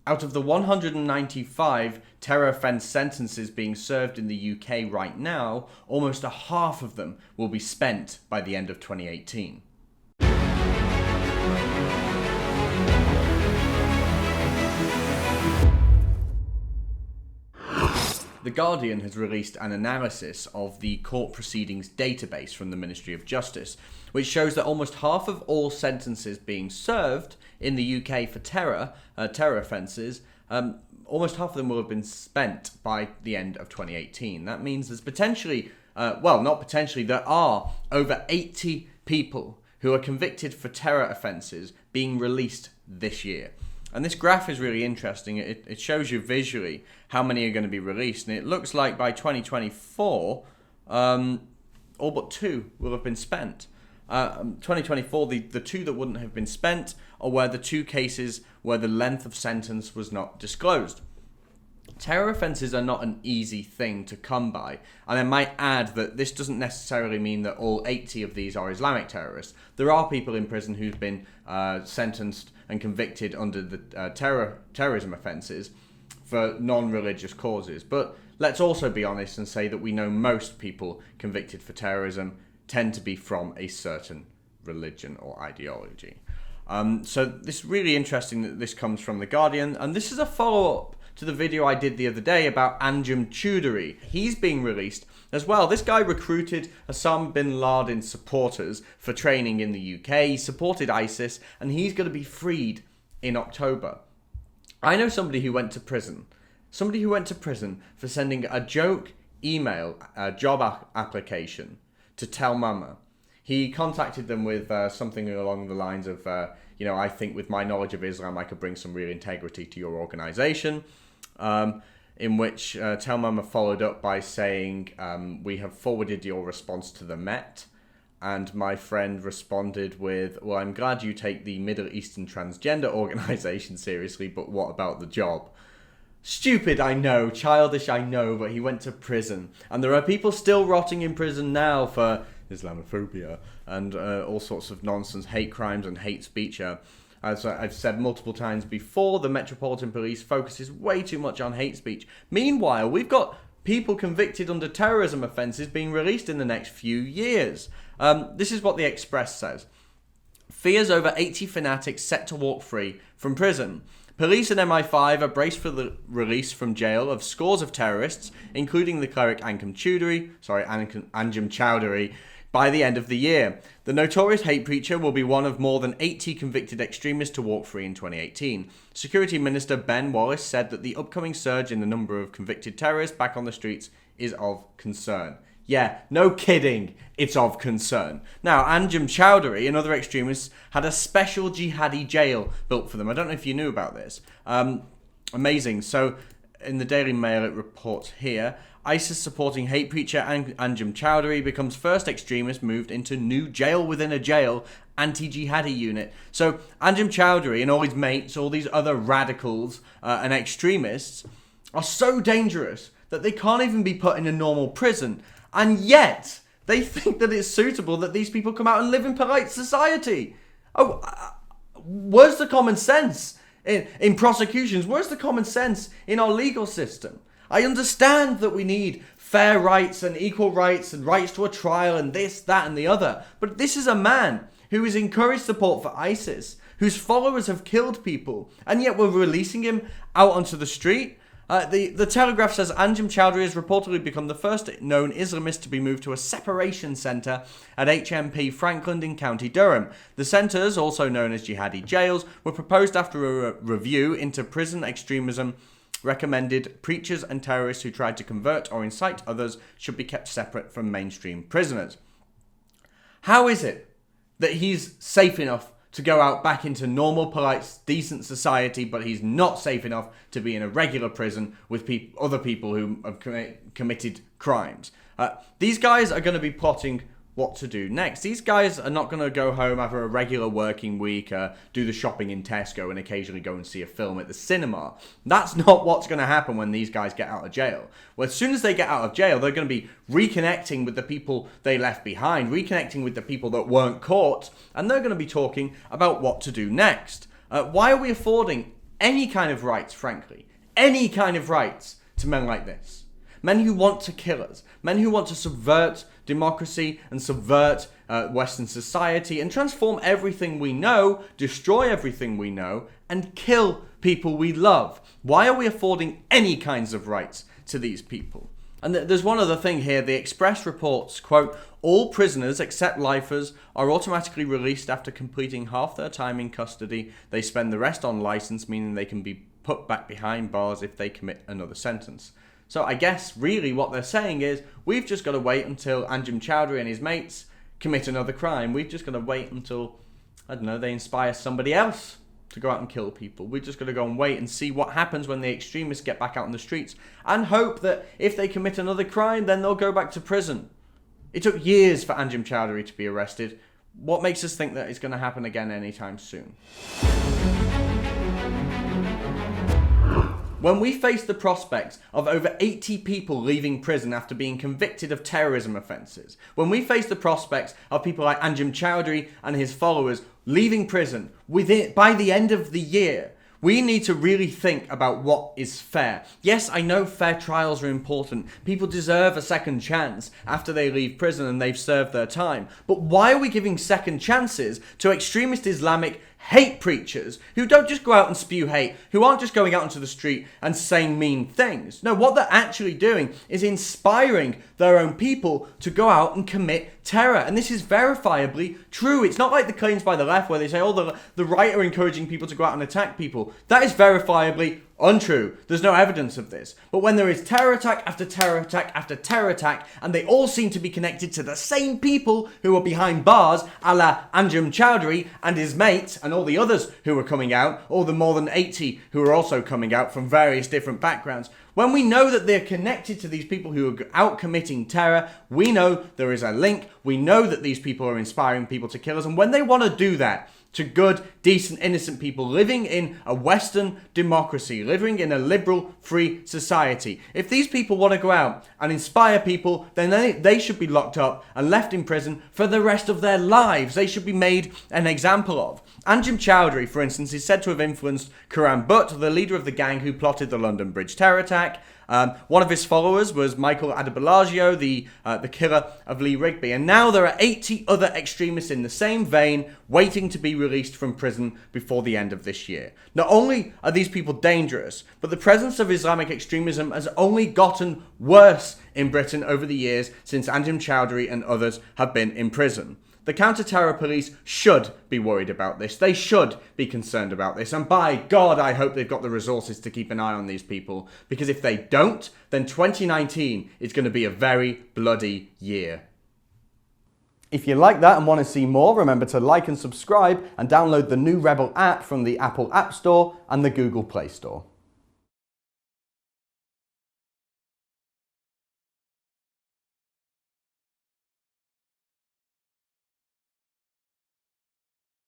Out of the 195 terror offence sentences being served in the UK right now, almost a half of them will be spent by the end of 2018. The Guardian has released an analysis of the court proceedings database from the Ministry of Justice, which shows that almost half of all sentences being served in the UK for terror offences, almost half of them will have been spent by the end of 2018. That means there's potentially, there are over 80 people who are convicted for terror offences being released this year. And this graph is really interesting. It shows you visually how many are going to be released. And it looks like by 2024, all but 2 will have been spent. 2024, the 2 that wouldn't have been spent are where the 2 cases where the length of sentence was not disclosed. Terror offences are not an easy thing to come by, and I might add that this doesn't necessarily mean that all 80 of these are Islamic terrorists. There are people in prison who've been sentenced and convicted under the terrorism offences for non-religious causes. But let's also be honest and say that we know most people convicted for terrorism tend to be from a certain religion or ideology. So this is really interesting that this comes from The Guardian, and this is a follow-up to the video I did the other day about Anjem Choudary. He's being released as well. This guy recruited Osama bin Laden supporters for training in the UK. He supported ISIS, and he's going to be freed in October. I know somebody who went to prison. Somebody who went to prison for sending a joke email, job application to Tell Mama. He contacted them with something along the lines of, I think with my knowledge of Islam, I could bring some real integrity to your organisation. In which Tell Mama followed up by saying, we have forwarded your response to the Met. And my friend responded with, well, I'm glad you take the Middle Eastern Transgender Organisation seriously, but what about the job? Stupid, I know. Childish, I know. But he went to prison. And there are people still rotting in prison now for Islamophobia and all sorts of nonsense, hate crimes and hate speech. As I've said multiple times before, the Metropolitan Police focuses way too much on hate speech. Meanwhile, we've got people convicted under terrorism offences being released in the next few years. This is what the Express says. Fears over 80 fanatics set to walk free from prison. Police and MI5 are braced for the release from jail of scores of terrorists, including the cleric Anjem Choudary, by the end of the year. The notorious hate preacher will be one of more than 80 convicted extremists to walk free in 2018. Security Minister Ben Wallace said that the upcoming surge in the number of convicted terrorists back on the streets is of concern. Yeah, no kidding, it's of concern. Now, Anjem Choudary and other extremists had a special jihadi jail built for them. I don't know if you knew about this. Amazing. So, in the Daily Mail it reports here, ISIS supporting hate preacher Anjem Choudary becomes first extremist moved into new jail within a jail anti-jihadi unit. So Anjem Choudary and all his mates, all these other radicals and extremists are so dangerous that they can't even be put in a normal prison. And yet they think that it's suitable that these people come out and live in polite society. Where's the common sense in prosecutions? Where's the common sense in our legal system? I understand that we need fair rights and equal rights and rights to a trial and this, that and the other. But this is a man who has encouraged support for ISIS, whose followers have killed people, and yet we're releasing him out onto the street. The Telegraph says Anjem Choudary has reportedly become the first known Islamist to be moved to a separation centre at HMP Franklin in County Durham. The centres, also known as jihadi jails, were proposed after a review into prison extremism recommended preachers and terrorists who tried to convert or incite others should be kept separate from mainstream prisoners. How is it that he's safe enough to go out back into normal, polite, decent society, but he's not safe enough to be in a regular prison with other people who have committed crimes? These guys are going to be plotting what to do next. These guys are not going to go home after a regular working week, do the shopping in Tesco and occasionally go and see a film at the cinema. That's not what's going to happen when these guys get out of jail. Well, as soon as they get out of jail, they're going to be reconnecting with the people they left behind, reconnecting with the people that weren't caught, and they're going to be talking about what to do next. Why are we affording any kind of rights, frankly. Any kind of rights to men like this. Men who want to kill us. Men who want to subvert democracy and subvert Western society and transform everything we know, destroy everything we know, and kill people we love. Why are we affording any kinds of rights to these people? And there's one other thing here. The Express reports, quote, all prisoners except lifers are automatically released after completing half their time in custody. They spend the rest on license, meaning they can be put back behind bars if they commit another sentence. So I guess really what they're saying is we've just got to wait until Anjem Choudary and his mates commit another crime. We've just got to wait until, I don't know, they inspire somebody else to go out and kill people. We're just going to go and wait and see what happens when the extremists get back out on the streets and hope that if they commit another crime, then they'll go back to prison. It took years for Anjem Choudary to be arrested. What makes us think that it's going to happen again anytime soon? When we face the prospect of over 80 people leaving prison after being convicted of terrorism offences, when we face the prospect of people like Anjem Choudary and his followers leaving prison by the end of the year, we need to really think about what is fair. Yes, I know fair trials are important. People deserve a second chance after they leave prison and they've served their time. But why are we giving second chances to extremist Islamic hate preachers who don't just go out and spew hate, who aren't just going out into the street and saying mean things? No, what they're actually doing is inspiring their own people to go out and commit terror. And this is verifiably true. It's not like the claims by the left where they say, oh, the right are encouraging people to go out and attack people. That is verifiably untrue. There's no evidence of this. But when there is terror attack after terror attack after terror attack, and they all seem to be connected to the same people who are behind bars, a la Anjem Choudary and his mates, and all the others who are coming out, all the more than 80 who are also coming out from various different backgrounds, when we know that they're connected to these people who are out committing terror, we know there is a link, we know that these people are inspiring people to kill us, and when they want to do that to good, decent, innocent people living in a Western democracy, living in a liberal, free society, if these people want to go out and inspire people, then they should be locked up and left in prison for the rest of their lives. They should be made an example of. Anjem Choudary, for instance, is said to have influenced Karan Butt, the leader of the gang who plotted the London Bridge terror attack. One of his followers was Michael Adebolajo, the killer of Lee Rigby. And now there are 80 other extremists in the same vein waiting to be released from prison before the end of this year. Not only are these people dangerous, but the presence of Islamic extremism has only gotten worse in Britain over the years since Anjem Choudary and others have been in prison. The counter-terror police should be worried about this. They should be concerned about this. And by God, I hope they've got the resources to keep an eye on these people. Because if they don't, then 2019 is going to be a very bloody year. If you like that and want to see more, remember to like and subscribe and download the new Rebel app from the Apple App Store and the Google Play Store.